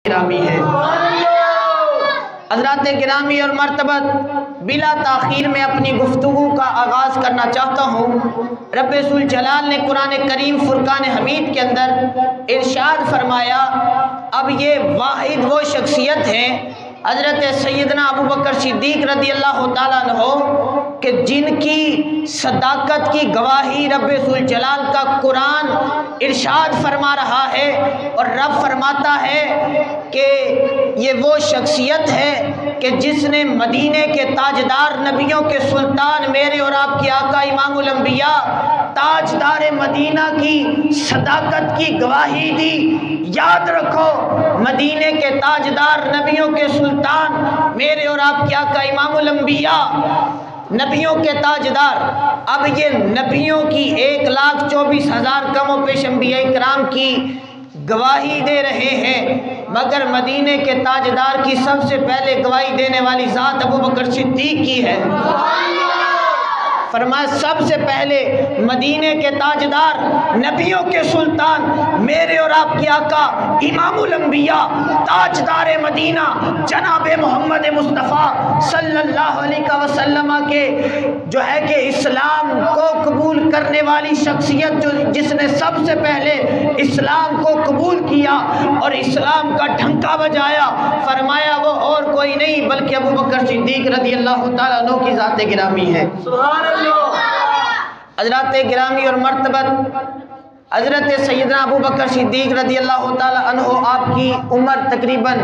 گرامی ہے۔ حضرات گرامی اور مرتبت، بلا تاخیر میں اپنی گفتگو کا آغاز کرنا چاہتا ہوں۔ رب ذوالجلال نے قرآن کریم فرقان حمید کے اندر ارشاد فرمایا، اب یہ واحد وہ شخصیت ہیں حضرت سیدنا ابوبکر صدیق رضی اللہ تعالیٰ عنہ کہ جن کی صداقت کی گواہی رب ذوالجلال کا قرآن ارشاد فرما رہا ہے، اور رب فرماتا ہے کہ یہ وہ شخصیت ہے کہ جس نے مدینے کے تاجدار نبیوں کے سلطان میرے اور آپ کے آقا امام الانبیاء تاجدار مدینہ کی صداقت کی گواہی دی۔ یاد رکھو، مدینے کے تاجدار نبیوں کے سلطان میرے اور آپ کے آقا امام الانبیاء، نبیوں کے تاجدار، اب یہ نبیوں کی 1,24,000 کم و بیش انبیاء کرام کی گواہی دے رہے ہیں، مگر مدینے کے تاجدار کی سب سے پہلے گواہی دینے والی ذات ابوبکر صدیق کی ہے۔ فرمایا سب سے پہلے مدینے کے تاجدار نبیوں کے سلطان میرے اور آپ کے آقا امام الانبیاء تاجدار مدینہ جناب محمد مصطفیٰ صلی اللہ علیہ وسلم کے جو ہے کہ اسلام کو قبول کرنے والی شخصیت جس نے سب سے پہلے اسلام کو قبول کیا اور اسلام کا ڈھنکا بجایا، فرمایا وہ اور کوئی نہیں بلکہ ابوبکر صدیق رضی اللہ تعالیٰ عنہ کی ذات گرامی ہے۔ سبحان اللہ۔ حضرات گرامی اور مرتبت، حضرت سیدنا ابوبکر صدیق رضی اللہ تعالیٰ عنہ آپ کی عمر تقریباً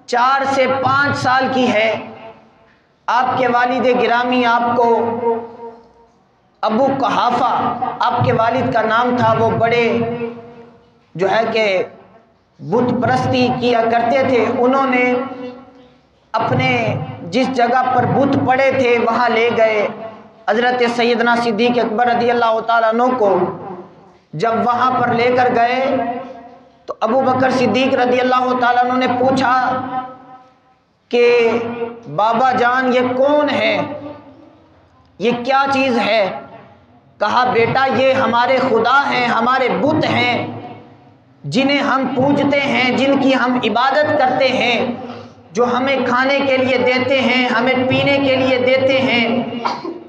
4 سے 5 سال کی ہے۔ آپ کے والد گرامی آپ کو ابو قحافہ آپ کے والد کا نام تھا، وہ بڑے جو ہے کہ بت پرستی کیا کرتے تھے۔ انہوں نے اپنے جس جگہ پر بت پڑے تھے وہاں لے گئے حضرت سیدنا صدیق اکبر رضی اللہ تعالیٰ عنہ کو۔ جب وہاں پر لے کر گئے تو ابوبکر صدیق رضی اللہ تعالیٰ عنہ نے پوچھا کہ بابا جان یہ کون ہے، یہ کیا چیز ہے؟ کہا بیٹا یہ ہمارے خدا ہیں، ہمارے بت ہیں جنہیں ہم پوجتے ہیں، جن کی ہم عبادت کرتے ہیں، جو ہمیں کھانے کے لیے دیتے ہیں، ہمیں پینے کے لیے دیتے ہیں،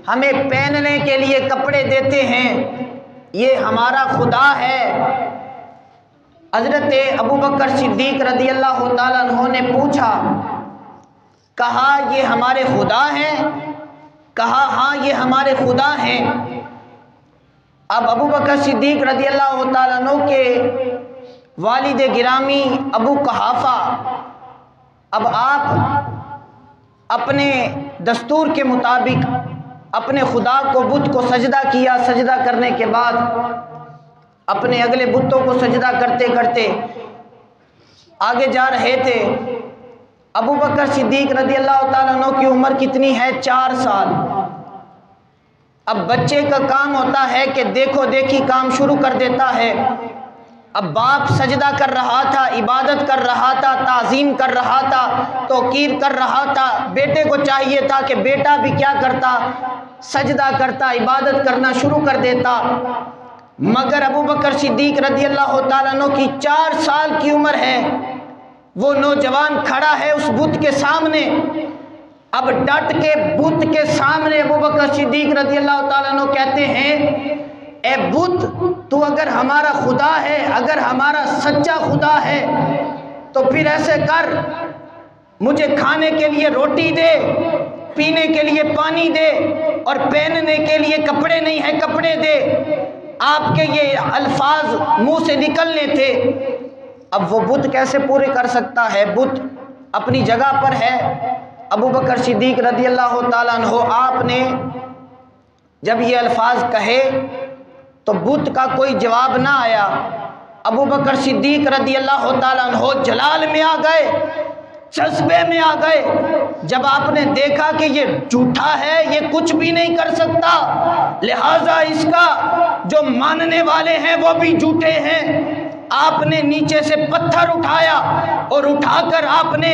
ہمیں پہننے کے لیے کپڑے دیتے ہیں، یہ ہمارا خدا ہے۔ حضرت ابوبکر صدیق رضی اللہ تعالیٰ عنہ نے پوچھا، کہا یہ ہمارے خدا ہیں؟ کہا ہاں یہ ہمارے خدا ہیں۔ اب ابوبکر صدیق رضی اللہ تعالیٰ عنہ کے والد گرامی ابو قحافہ، اب آپ اپنے دستور کے مطابق اپنے خدا کو بت کو سجدہ کیا، سجدہ کرنے کے بعد اپنے اگلے بتوں کو سجدہ کرتے کرتے آگے جا رہے تھے۔ ابوبکر صدیق رضی اللہ تعالیٰ عنہ کی عمر کتنی ہے؟ 4 سال۔ اب بچے کا کام ہوتا ہے کہ دیکھو دیکھی کام شروع کر دیتا ہے۔ اب باپ سجدہ کر رہا تھا، عبادت کر رہا تھا، تعظیم کر رہا تھا، توقیر کر رہا تھا، بیٹے کو چاہیے تھا کہ بیٹا بھی کیا کرتا؟ سجدہ کرتا، عبادت کرنا شروع کر دیتا۔ مگر ابوبکر صدیق رضی اللہ تعالیٰ عنہ کی 4 سال کی عمر ہے، وہ نوجوان کھڑا ہے اس بت کے سامنے۔ اب ڈٹ کے بت کے سامنے ابوبکر صدیق رضی اللہ تعالیٰ عنہ کہتے ہیں، اے بت تو اگر ہمارا خدا ہے، اگر ہمارا سچا خدا ہے تو پھر ایسے کر، مجھے کھانے کے لیے روٹی دے، پینے کے لیے پانی دے، اور پہننے کے لیے کپڑے نہیں ہیں کپڑے دے۔ آپ کے یہ الفاظ منہ سے نکلنے تھے۔ اب وہ بت کیسے پورے کر سکتا ہے؟ بت اپنی جگہ پر ہے۔ ابوبکر صدیق رضی اللہ تعالیٰ عنہ آپ نے جب یہ الفاظ کہے تو بت کا کوئی جواب نہ آیا۔ ابوبکر صدیق رضی اللہ تعالیٰ عنہ جلال میں آ گئے، جذبے میں آ گئے۔ جب آپ نے دیکھا کہ یہ جھوٹا ہے، یہ کچھ بھی نہیں کر سکتا، لہٰذا اس کا جو ماننے والے ہیں وہ بھی جھوٹے ہیں، آپ نے نیچے سے پتھر اٹھایا اور اٹھا کر آپ نے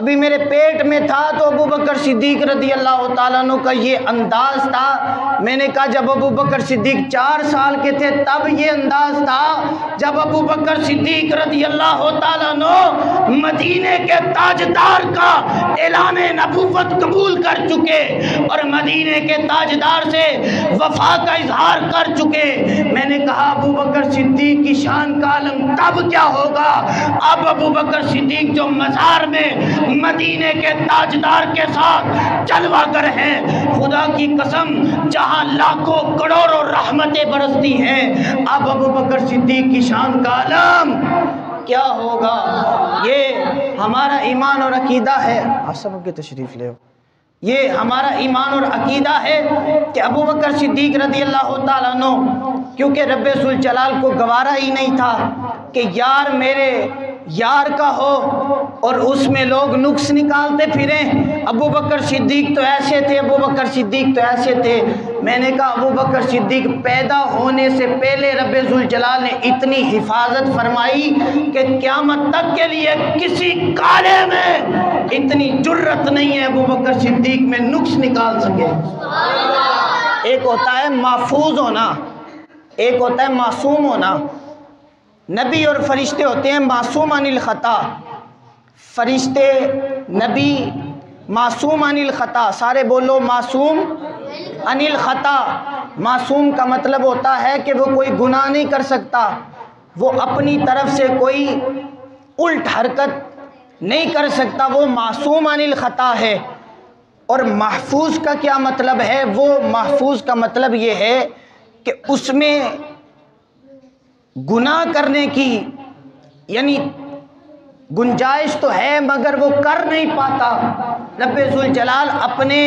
ابھی میرے پیٹ میں تھا تو ابو بکر صدیق رضی اللہ تعالیٰ عنہ کا یہ انداز تھا۔ میں نے کہا جب ابو بکر صدیق 4 سال کے تھے تب یہ انداز تھا۔ جب ابو بکر صدیق رضی اللہ تعالیٰ عنہ مدینے کے تاجدار کا اعلان نبوت قبول کر چکے اور مدینے کے تاجدار سے وفا کا اظہار کر چکے، میں نے کہا ابو بکر صدیق کی شان کا عالم تب کیا ہوگا؟ اب ابو بکر صدیق جو مزار میں مدینے کے تاجدار کے ساتھ جلوہ گر ہیں، خدا کی قسم جہاں لاکھوں کروڑوں رحمتیں برستی ہیں، اب ابو بکر صدیق کی شان کا عالم کیا ہوگا؟ یہ ہمارا ایمان اور عقیدہ ہے۔ آپ سب کی تشریف لے، یہ ہمارا ایمان اور عقیدہ ہے کہ ابو بکر صدیق رضی اللہ تعالیٰ عنہ، کیونکہ رب ذوالجلال کو گوارا ہی نہیں تھا کہ یار میرے یار کا ہو اور اس میں لوگ نقص نکالتے پھریں، ابو بکر صدیق تو ایسے تھے، ابو بکر صدیق تو ایسے تھے۔ میں نے کہا ابو بکر صدیق پیدا ہونے سے پہلے رب ذوالجلال نے اتنی حفاظت فرمائی کہ قیامت تک کے لیے کسی کالے میں اتنی جرت نہیں ہے ابو بکر صدیق میں نقص نکال سکے۔ ایک ہوتا ہے محفوظ ہونا، ایک ہوتا ہے معصوم ہونا۔ نبی اور فرشتے ہوتے ہیں معصوم عن الخطا، فرشتے نبی معصوم عن الخطا، سارے بولو معصوم عن الخطا۔ معصوم کا مطلب ہوتا ہے کہ وہ کوئی گناہ نہیں کر سکتا، وہ اپنی طرف سے کوئی الٹ حرکت نہیں کر سکتا، وہ معصوم عن الخطا ہے۔ اور محفوظ کا کیا مطلب ہے؟ وہ محفوظ کا مطلب یہ ہے کہ اس میں گناہ کرنے کی یعنی گنجائش تو ہے مگر وہ کر نہیں پاتا۔ رب ذوالجلال اپنے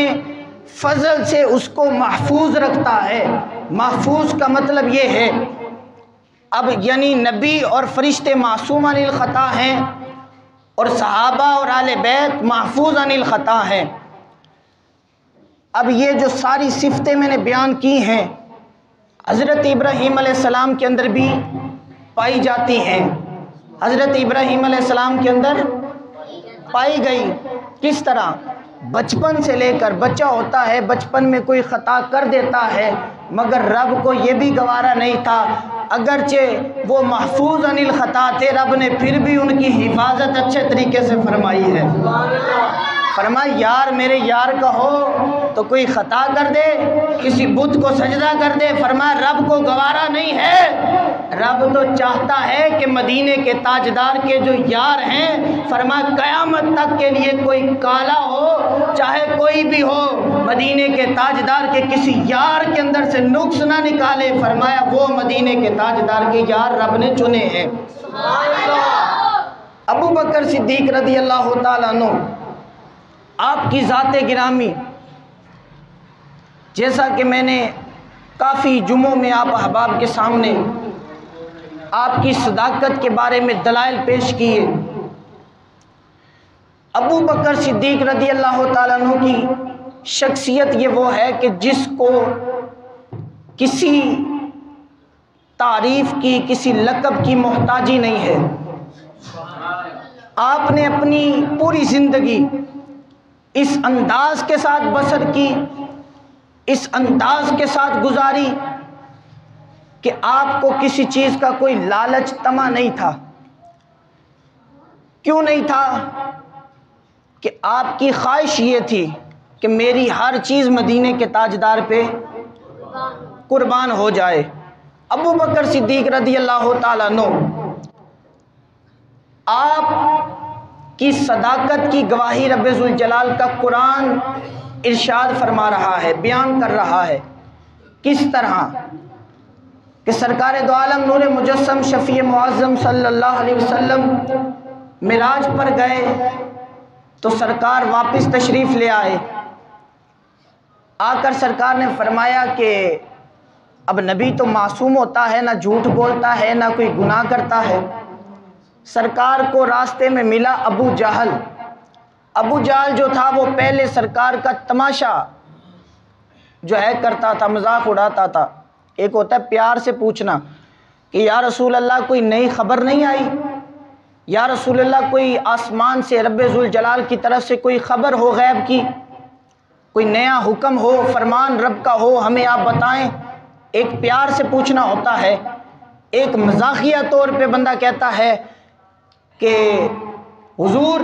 فضل سے اس کو محفوظ رکھتا ہے۔ محفوظ کا مطلب یہ ہے، اب یعنی نبی اور فرشتے معصوم عن الخطا ہیں اور صحابہ اور اہل بیت محفوظ عن الخطا ہیں۔ اب یہ جو ساری صفتیں میں نے بیان کی ہیں حضرت ابراہیم علیہ السلام کے اندر بھی پائی جاتی ہیں، حضرت ابراہیم علیہ السلام کے اندر پائی گئی۔ کس طرح؟ بچپن سے لے کر، بچہ ہوتا ہے بچپن میں کوئی خطا کر دیتا ہے مگر رب کو یہ بھی گوارا نہیں تھا، اگرچہ وہ محفوظ عن الخطا تھے، رب نے پھر بھی ان کی حفاظت اچھے طریقے سے فرمائی ہے۔ فرمایا یار میرے یار کا ہو تو کوئی خطا کر دے، کسی بت کو سجدہ کر دے، فرمایا رب کو گوارا نہیں ہے، رب تو چاہتا ہے کہ مدینے کے تاجدار کے جو یار ہیں، فرمایا قیامت تک کے لیے کوئی کالا ہو چاہے کوئی بھی ہو، مدینے کے تاجدار کے کسی یار کے اندر سے نقص نہ نکالے، فرمایا وہ مدینے کے تاجدار کے یار رب نے چنے ہیں۔ ابو بکر صدیق رضی اللہ تعالیٰ عنہ، آپ کی ذات گرامی، جیسا کہ میں نے کافی جمعوں میں آپ احباب کے سامنے آپ کی صداقت کے بارے میں دلائل پیش کیے، ابو بکر صدیق رضی اللہ تعالیٰ عنہ کی شخصیت یہ وہ ہے کہ جس کو کسی تعریف کی، کسی لقب کی محتاجی نہیں ہے۔ آپ نے اپنی پوری زندگی اس انداز کے ساتھ بسر کی، اس انداز کے ساتھ گزاری کہ آپ کو کسی چیز کا کوئی لالچ طمع نہیں تھا۔ کیوں نہیں تھا؟ کہ آپ کی خواہش یہ تھی کہ میری ہر چیز مدینے کے تاجدار پہ قربان ہو جائے۔ ابو بکر صدیق رضی اللہ تعالیٰ عنہ، آپ کی صداقت کی گواہی رب ذوالجلال کا قرآن ارشاد فرما رہا ہے، بیان کر رہا ہے۔ کس طرح کہ سرکار دو عالم نور مجسم شفیع معظم صلی اللہ علیہ وسلم معراج پر گئے تو سرکار واپس تشریف لے آئے، آ کر سرکار نے فرمایا کہ اب نبی تو معصوم ہوتا ہے، نہ جھوٹ بولتا ہے، نہ کوئی گناہ کرتا ہے۔ سرکار کو راستے میں ملا ابو جہل۔ ابو جہل جو تھا وہ پہلے سرکار کا تماشا جو ہے کرتا تھا، مذاق اڑاتا تھا۔ ایک ہوتا ہے پیار سے پوچھنا کہ یا رسول اللہ کوئی نئی خبر نہیں آئی، یا رسول اللہ کوئی آسمان سے رب ذوالجلال کی طرف سے کوئی خبر ہو غیب کی، کوئی نیا حکم ہو، فرمان رب کا ہو، ہمیں آپ بتائیں۔ ایک پیار سے پوچھنا ہوتا ہے، ایک مزاحیہ طور پہ بندہ کہتا ہے کہ حضور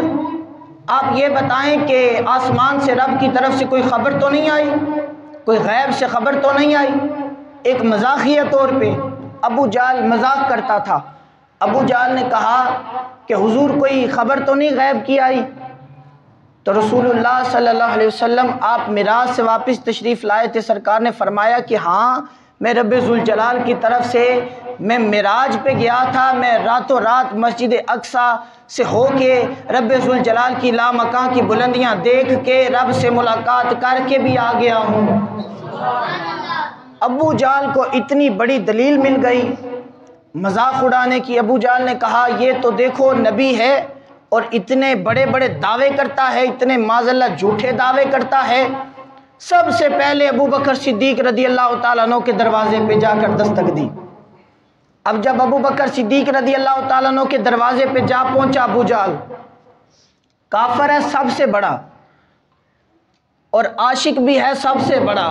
آپ یہ بتائیں کہ آسمان سے رب کی طرف سے کوئی خبر تو نہیں آئی، کوئی غیب سے خبر تو نہیں آئی۔ ایک مزاحیہ طور پہ ابو جہل مذاق کرتا تھا۔ ابو جہل نے کہا کہ حضور کوئی خبر تو نہیں غیب کی آئی؟ تو رسول اللہ صلی اللہ علیہ وسلم آپ معراج سے واپس تشریف لائے تھے، سرکار نے فرمایا کہ ہاں میں رب ذوالجلال کی طرف سے میں معراج پہ گیا تھا، میں راتوں رات مسجد اقصیٰ سے ہو کے رب ذوالجلال کی لامکاں کی بلندیاں دیکھ کے رب سے ملاقات کر کے بھی آ گیا ہوں۔ ابو جہل کو اتنی بڑی دلیل مل گئی مذاق اڑانے کی۔ ابو جہل نے کہا یہ تو دیکھو نبی ہے اور اتنے بڑے بڑے دعوے کرتا ہے، اتنے معاذ اللہ جھوٹے دعوے کرتا ہے۔ سب سے پہلے ابو بکر صدیق رضی اللہ تعالیٰ عنہ کے دروازے پہ جا کر دستک دی۔ اب جب ابو بکر صدیق رضی اللہ تعالیٰ عنہ کے دروازے پہ جا پہنچا ابو جہل، کافر ہے سب سے بڑا اور عاشق بھی ہے سب سے بڑا۔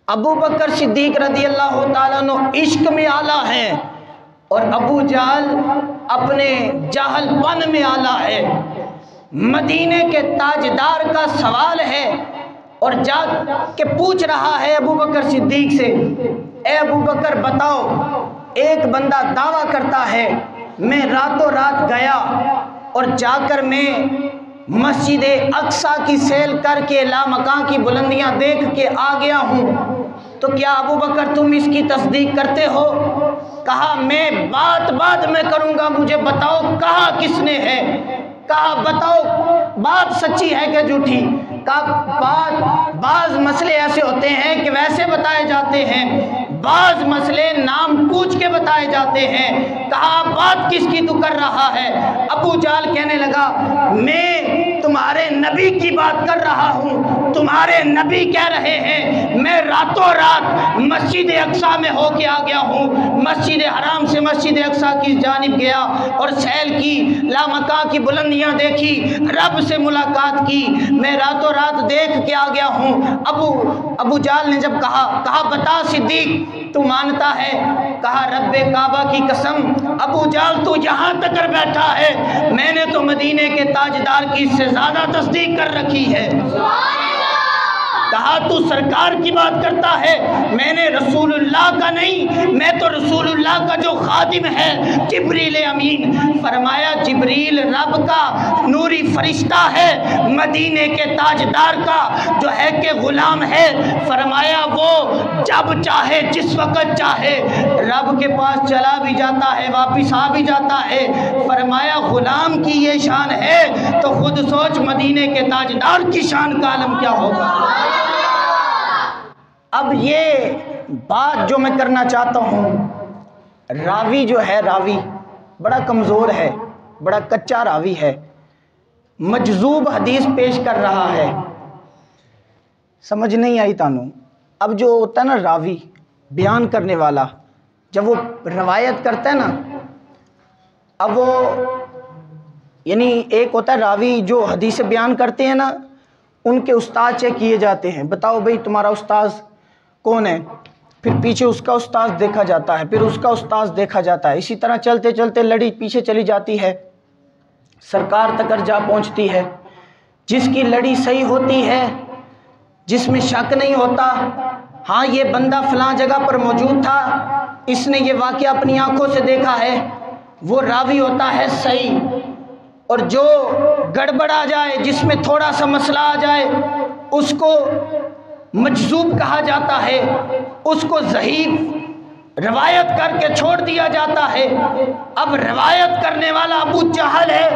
ابو بکر صدیق رضی اللہ تعالیٰ عنہ عشق میں اعلیٰ ہے اور ابو جہل اپنے جاہل پن میں اعلیٰ ہے۔ مدینے کے تاجدار کا سوال ہے اور جا کے پوچھ رہا ہے ابو بکر صدیق سے، اے ابو بکر بتاؤ، ایک بندہ دعویٰ کرتا ہے میں راتوں رات گیا اور جا کر میں مسجد اقصیٰ کی سیل کر کے لامکاں کی بلندیاں دیکھ کے آ گیا ہوں، تو کیا ابو بکر تم اس کی تصدیق کرتے ہو؟ کہا میں بات میں کروں گا، مجھے بتاؤ کہا کس نے ہے؟ کہا بتاؤ بات سچی ہے کہ جھوٹی؟ کہا بعض مسئلے ایسے ہوتے ہیں کہ ویسے بتائے جاتے ہیں، بعض مسئلے نام پوچھ کے بتائے جاتے ہیں۔ کہا بات کس کی تو کر رہا ہے؟ ابو جہل کہنے لگا میں تمہارے نبی کی بات کر رہا ہوں، تمہارے نبی کہہ رہے ہیں میں راتوں رات مسجد اقصیٰ میں ہو کے آ گیا ہوں، مسجد حرام سے مسجد اقصیٰ کی جانب گیا اور سیل کی، لامکاں کی بلندیاں دیکھی، رب سے ملاقات کی، میں راتوں رات دیکھ کے آ گیا ہوں۔ ابو جہل نے جب کہا بتا صدیق تو مانتا ہے؟ کہا رب کعبہ کی قسم ابو جہل تو یہاں تک کر بیٹھا ہے، میں نے تو مدینے کے تاجدار کی اس سے زیادہ تصدیق کر رکھی ہے۔ کہا تو سرکار کی بات کرتا ہے، میں نے رسول اللہ کا نہیں، میں تو رسول اللہ کا جو خادم ہے جبریل امین۔ فرمایا جبریل رب کا نوری فرشتہ ہے، مدینے کے تاجدار کا جو ہے کہ غلام ہے۔ فرمایا وہ جب چاہے جس وقت چاہے رب کے پاس چلا بھی جاتا ہے، واپس آ بھی جاتا ہے۔ فرمایا غلام کی یہ شان ہے تو خود سوچ مدینے کے تاجدار کی شان کا عالم کیا ہوگا۔ اب یہ بات جو میں کرنا چاہتا ہوں، راوی جو ہے راوی بڑا کمزور ہے، بڑا کچا راوی ہے، مجذوب حدیث پیش کر رہا ہے۔ سمجھ نہیں آئی تانوں؟ اب جو ہوتا ہے نا راوی بیان کرنے والا، جب وہ روایت کرتا ہے نا، اب وہ یعنی ایک ہوتا ہے راوی جو حدیث بیان کرتے ہیں نا، ان کے استاد چیک کیے جاتے ہیں، بتاؤ بھئی تمہارا استاذ کون ہے؟ پھر پیچھے اس کا استاذ دیکھا جاتا ہے، پھر اس کا استاذ دیکھا جاتا ہے، اسی طرح چلتے چلتے لڑی پیچھے چلی جاتی ہے، سرکار تک جا پہنچتی ہے۔ جس کی لڑی صحیح ہوتی ہے، جس میں شک نہیں ہوتا ہاں یہ بندہ فلاں جگہ پر موجود تھا، اس نے یہ واقعہ اپنی آنکھوں سے دیکھا ہے، وہ راوی ہوتا ہے صحیح۔ اور جو گڑبڑ آ جائے، جس میں تھوڑا سا مسئلہ آ جائے، اس کو مجذوب کہا جاتا ہے، اس کو ضعیف روایت کر کے چھوڑ دیا جاتا ہے۔ اب روایت کرنے والا ابو جہل ہے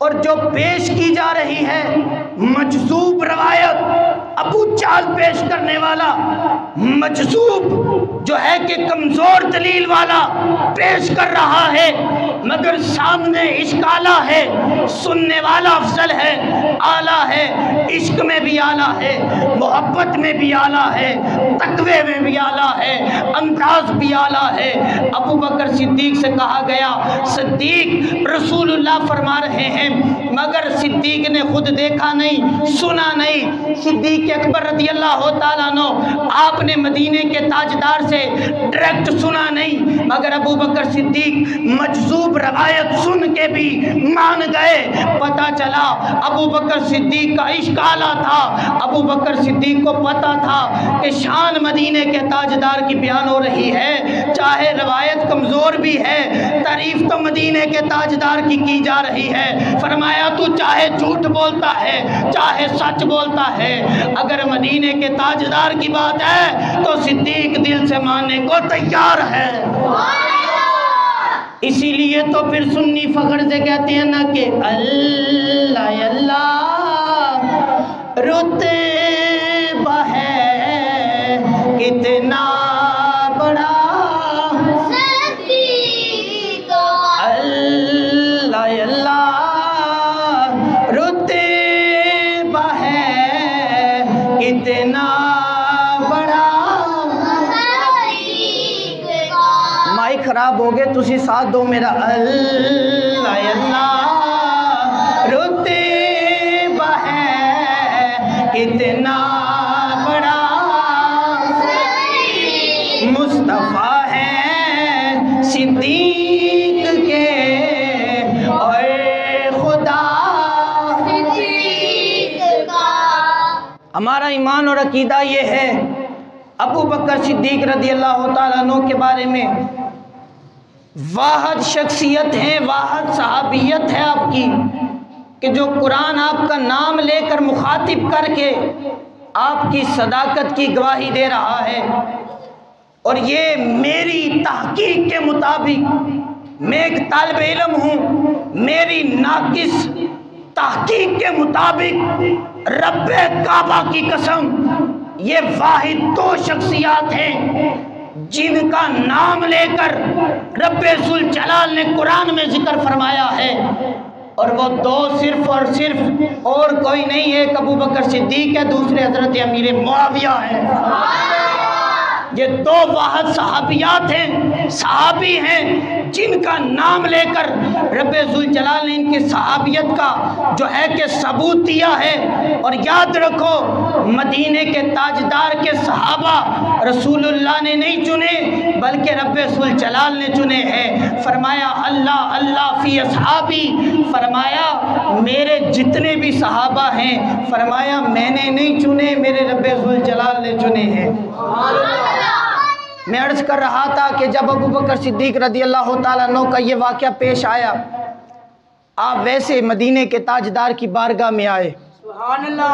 اور جو پیش کی جا رہی ہے مجذوب روایت، ابو چال پیش کرنے والا، مجذوب جو ہے کہ کمزور دلیل والا پیش کر رہا ہے، مگر سامنے عشق اعلیٰ ہے، سننے والا افضل ہے، اعلیٰ ہے، عشق میں بھی اعلیٰ ہے، محبت میں بھی اعلیٰ ہے، تقوی میں بھی اعلیٰ ہے، انداز بھی اعلیٰ ہے۔ ابو بکر صدیق سے کہا گیا، صدیق رسول اللہ فرما رہے ہیں، مگر صدیق نے خود دیکھا نہیں، سنا نہیں۔ صدیق اکبر رضی اللہ تعالیٰ عنہ آپ نے مدینے کے تاجدار سے ڈائریکٹ سنا نہیں، مگر ابو بکر صدیق مجذوب روایت سن کے بھی مان گئے۔ پتہ چلا ابو بکر صدیق کا عشق اعلیٰ تھا، ابو بکر صدیق کو پتہ تھا کہ شان مدینے کے تاجدار کی بیان ہو رہی ہے، چاہے روایت کمزور بھی ہے، تعریف تو مدینے کے تاجدار کی جا رہی ہے۔ فرمایا تو چاہے جھوٹ بولتا ہے چاہے سچ بولتا ہے، اگر مدینے کے تاجدار کی بات ہے تو صدیق دل سے ماننے کو تیار ہے۔ اسی لیے تو پھر سنی فخر سے کہتے ہیں نا کہ اللہ اللہ رتبہ ہے کتنا بڑا صدیق، اللہ اللہ رتبہ ہے کتنا بڑا۔ مائک خراب ہو گئے، تسی ساتھ دو میرا، اللہ اللہ رتبہ ہے کتنا بڑا، مصطفیٰ ہے صدیق کے اور خدا صدیق کا۔ ہمارا ایمان اور عقیدہ یہ ہے، ابو بکر صدیق رضی اللہ تعالیٰ عنہ کے بارے میں واحد شخصیت ہے، واحد صحابیت ہے آپ کی، کہ جو قرآن آپ کا نام لے کر مخاطب کر کے آپ کی صداقت کی گواہی دے رہا ہے۔ اور یہ میری تحقیق کے مطابق، میں ایک طالب علم ہوں، میری ناقص تحقیق کے مطابق رب کعبہ کی قسم یہ واحد دو شخصیات ہیں جن کا نام لے کر رب ذوالجلال نے قرآن میں ذکر فرمایا ہے، اور وہ دو صرف اور صرف اور کوئی نہیں ہے، ایک ابو بکر صدیق ہے، دوسرے حضرت امیر معاویہ ہے۔ یہ دو واحد صحابیات ہیں، صحابی ہیں، جن کا نام لے کر رب ذوالجلال نے ان کی صحابیت کا جو ہے کہ ثبوت دیا ہے۔ اور یاد رکھو، مدینے کے تاجدار کے صحابہ رسول اللہ نے نہیں چنے بلکہ رب ذوالجلال نے چنے ہیں۔ فرمایا اللہ اللہ فی اصحابی، فرمایا میرے جتنے بھی صحابہ ہیں، فرمایا میں نے نہیں چنے، میرے رب ذوالجلال نے چنے ہیں۔ میں عرض کر رہا تھا کہ جب ابو بکر صدیق رضی اللہ تعالیٰ عنہ کا یہ واقعہ پیش آیا، آپ ویسے مدینے کے تاجدار کی بارگاہ میں آئے، سبحان اللہ،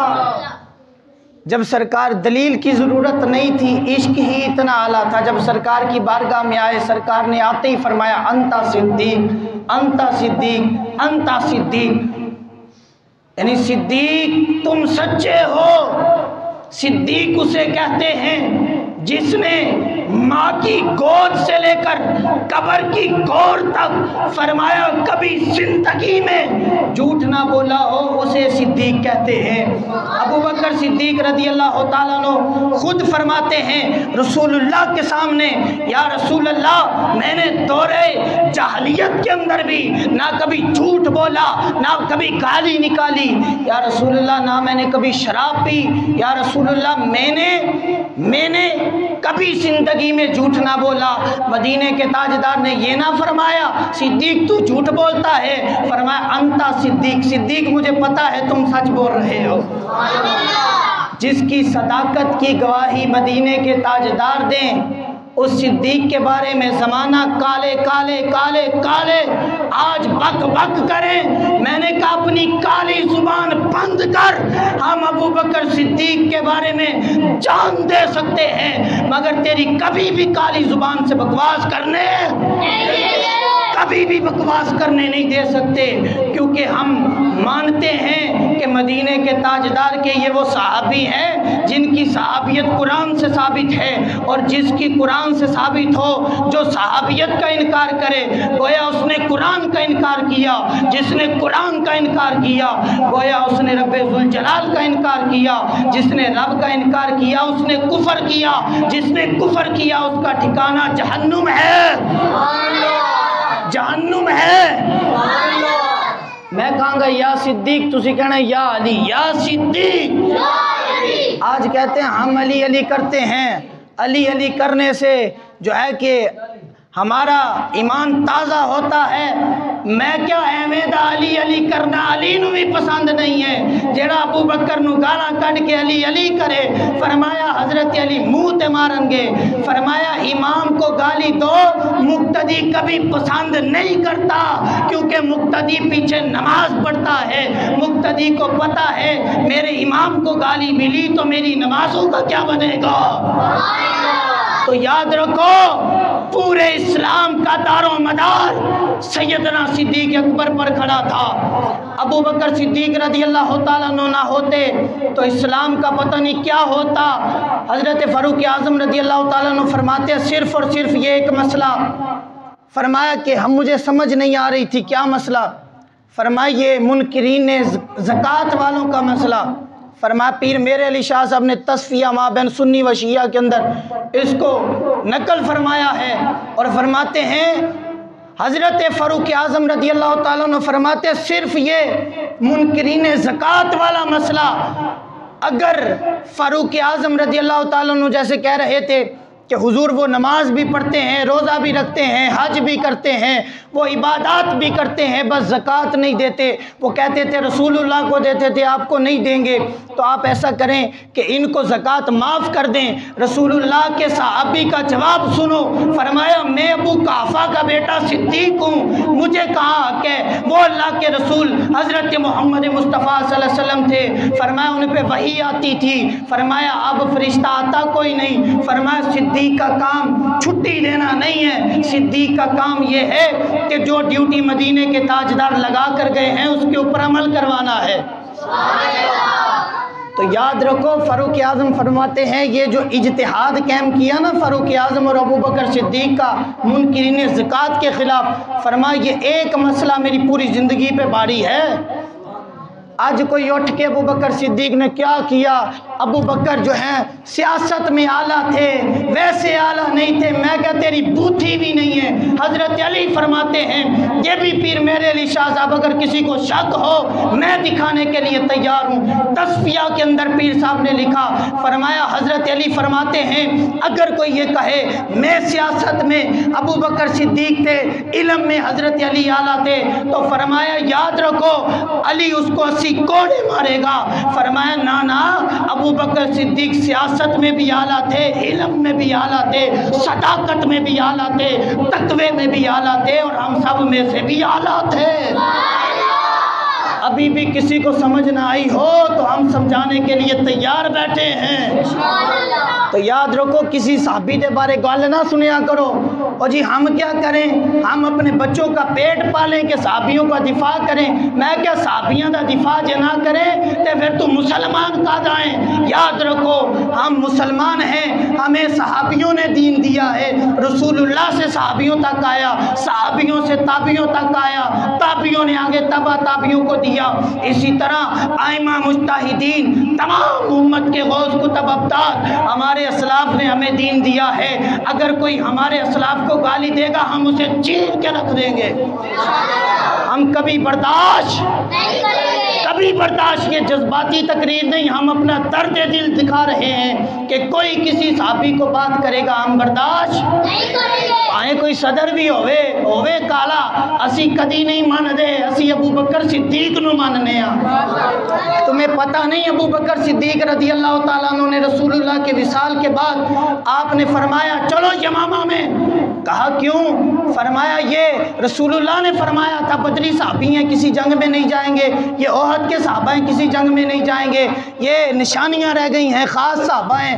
جب سرکار دلیل کی ضرورت نہیں تھی، عشق ہی اتنا اعلیٰ تھا، جب سرکار کی بارگاہ میں آئے، سرکار نے آتے ہی فرمایا انتا صدیق انتا صدیق انتا صدیق، یعنی صدیق تم سچے ہو۔ صدیق اسے کہتے ہیں جس نے ماں کی گود سے لے کر قبر کی گور تک فرمایا کبھی زندگی میں جھوٹ نہ بولا ہو، اسے صدیق کہتے ہیں۔ ابو بکر صدیق رضی اللہ تعالیٰ عنہ خود فرماتے ہیں رسول اللہ کے سامنے، یا رسول اللہ میں نے دورے جاہلیت کے اندر بھی نہ کبھی جھوٹ بولا نہ کبھی گالی نکالی، یا رسول اللہ نہ میں نے کبھی شراب پی، یا رسول اللہ میں نے کبھی زندگی میں جھوٹ نہ بولا۔ مدینے کے تاجدار نے یہ نہ فرمایا صدیق تو جھوٹ بولتا ہے، فرمایا انتا صدیق، صدیق مجھے پتا ہے تم سچ بول رہے ہو۔ جس کی صداقت کی گواہی مدینے کے تاجدار دیں، اس صدیق کے بارے میں زمانہ کالے کالے کالے کالے آج بک بک کریں، میں نے کہا اپنی کالی زبان بند کر، ہم ابو بکر صدیق کے بارے میں جان دے سکتے ہیں، مگر تیری کبھی بھی کالی زبان سے بکواس کرنے کبھی بھی بکواس کرنے نہیں دے سکتے، کیونکہ ہم مانتے ہیں کہ مدینے کے تاجدار کے یہ وہ صحابی ہیں جن کی صحابیت قرآن سے ثابت ہے، اور جس کی قرآن سے ثابت ہو جو صحابیت کا انکار کرے گویا اس نے قرآن کا انکار کیا، جس نے قرآن کا انکار کیا گویا اس نے رب ذوالجلال کا انکار کیا، جس نے رب کا انکار کیا اس نے کفر کیا، جس نے کفر کیا اس کا ٹھکانہ جہنم ہے، جہنم ہے۔ میں کہاں گا یا صدیق، تسی کہنا یا علی، یا صدیق۔ آج کہتے ہیں ہم علی علی کرتے ہیں، علی علی کرنے سے جو ہے کہ ہمارا ایمان تازہ ہوتا ہے۔ میں کیا احمد علی علی کرنا علی نو بھی پسند نہیں ہے، جیڑا ابو بکر نو گالاں کڈ کے علی علی کرے، فرمایا حضرت علی منہ تے مارن گے، فرمایا امام کو گالی دو مقتدی کبھی پسند نہیں کرتا، کیونکہ مقتدی پیچھے نماز پڑھتا ہے، مقتدی کو پتہ ہے میرے امام کو گالی ملی تو میری نمازوں کا کیا بنے گا۔ تو یاد رکھو پورے اسلام کا دار و مدار سیدنا صدیق اکبر پر کھڑا تھا۔ ابو بکر صدیق رضی اللہ تعالیٰ عنہ نہ ہوتے تو اسلام کا پتہ نہیں کیا ہوتا۔ حضرت فاروق اعظم رضی اللہ تعالیٰ عنہ فرماتے ہیں صرف اور صرف یہ ایک مسئلہ، فرمایا کہ مجھے سمجھ نہیں آ رہی تھی کیا مسئلہ، فرمایا یہ منکرین زکوٰۃ والوں کا مسئلہ۔ فرمایا پیر میرے علی شاہ صاحب نے تصفیہ مابین سنی و شیعہ کے اندر اس کو نقل فرمایا ہے، اور فرماتے ہیں حضرت فاروق اعظم رضی اللہ تعالیٰ عنہ فرماتے ہیں صرف یہ منکرین زکوٰۃ والا مسئلہ اگر فاروق اعظم رضی اللہ تعالیٰ عنہ جیسے کہہ رہے تھے کہ حضور وہ نماز بھی پڑھتے ہیں، روزہ بھی رکھتے ہیں، حج بھی کرتے ہیں، وہ عبادات بھی کرتے ہیں، بس زکوٰۃ نہیں دیتے، وہ کہتے تھے رسول اللہ کو دیتے تھے آپ کو نہیں دیں گے، تو آپ ایسا کریں کہ ان کو زکوٰۃ معاف کر دیں۔ رسول اللہ کے صحابی کا جواب سنو، فرمایا میں ابو قحافہ کا بیٹا صدیق ہوں، مجھے کہاں حق ہے، وہ اللہ کے رسول حضرت محمد مصطفیٰ صلی اللہ علیہ وسلم تھے، فرمایا ان پہ وحی آتی تھی، فرمایا اب فرشتہ آتا کوئی نہیں، فرمایا صدیق کا کام چھٹی دینا نہیں ہے، صدیق کا کام یہ ہے کہ جو ڈیوٹی مدینے کے تاجدار لگا کر گئے ہیں اس کے اوپر عمل کروانا ہے۔ تو یاد رکھو فاروق اعظم فرماتے ہیں یہ جو اجتہاد قائم کیا نا فاروق اعظم اور ابو بکر صدیق کا منکرین زکوٰۃ کے خلاف، فرمایا یہ ایک مسئلہ میری پوری زندگی پہ باری ہے۔ آج کوئی اٹھ کے ابو بکر صدیق نے کیا کیا، ابو بکر جو ہیں سیاست میں اعلیٰ تھے، ویسے اعلیٰ نہیں تھے، میں کہا تیری بوتھی بھی نہیں ہے۔ حضرت علی فرماتے ہیں یہ بھی پیر میرے علی شاہ صاحب اگر کسی کو شک ہو میں دکھانے کے لیے تیار ہوں۔ تصفیہ کے اندر پیر صاحب نے لکھا، فرمایا حضرت علی فرماتے ہیں اگر کوئی یہ کہے میں سیاست میں ابو بکر صدیق تھے، علم میں حضرت علی اعلیٰ تھے، تو فرمایا یاد رکھو علی اس کو 80 کوڑے مارے گا۔ فرمایا نا ابو بکر صدیق سیاست میں بھی اعلیٰ تھے، علم میں بھی اعلیٰ تھے، صداقت میں بھی اعلیٰ تھے، تقوی میں بھی اعلیٰ تھے، اور ہم سب میں سے بھی اعلیٰ تھے۔ ابھی بھی کسی کو سمجھ نہ آئی ہو تو ہم سمجھانے کے لیے تیار بیٹھے ہیں۔ تو یاد رکھو کسی صحابی کے بارے گل نہ سنیا کرو، اور جی ہم کیا کریں، ہم اپنے بچوں کا پیٹ پالیں کہ صحابیوں کا دفاع کریں۔ میں کیا صحابیوں کا دفاع جے نہ کریں تو پھر تو مسلمان کا جائیں۔ یاد رکھو ہم مسلمان ہیں، ہمیں صحابیوں نے دین دیا ہے، رسول اللہ سے صحابیوں تک آیا، صحابیوں سے تابعیوں تک آیا، تابعیوں نے آگے تبع تابعیوں کو دیا۔ اسی طرح ائمہ مجتہدین تمام امت کے غوث کتب ابدال ہمارے اسلاف نے ہمیں دین دیا ہے۔ اگر کوئی ہمارے اسلاف کو گالی دے گا ہم اسے چیر کے رکھ دیں گے، ہم کبھی برداشت یہ جذباتی تقریر نہیں، ہم اپنا درد دل دکھا رہے ہیں کہ کوئی کسی صحابی کو بات کرے گا ہم برداشت نہیں کریں گے، آئے کوئی صدر بھی ہوئے کالا، اسی کدی نہیں مان دے، اسی ابو بکر صدیق نو ماننے ہیں۔ تمہیں پتہ نہیں ابو بکر صدیق رضی اللہ تعالیٰ عنہ نے رسول اللہ کے وصال کے بعد آپ نے فرمایا چلو یمامہ میں، کہا کیوں؟ فرمایا یہ رسول اللہ نے فرمایا تھا بدری صحابی ہیں کسی جنگ میں نہیں جائیں گے، یہ احد کے صحابہ ہیں کسی جنگ میں نہیں جائیں گے، یہ نشانیاں رہ گئی ہیں خاص صحابہ ہیں۔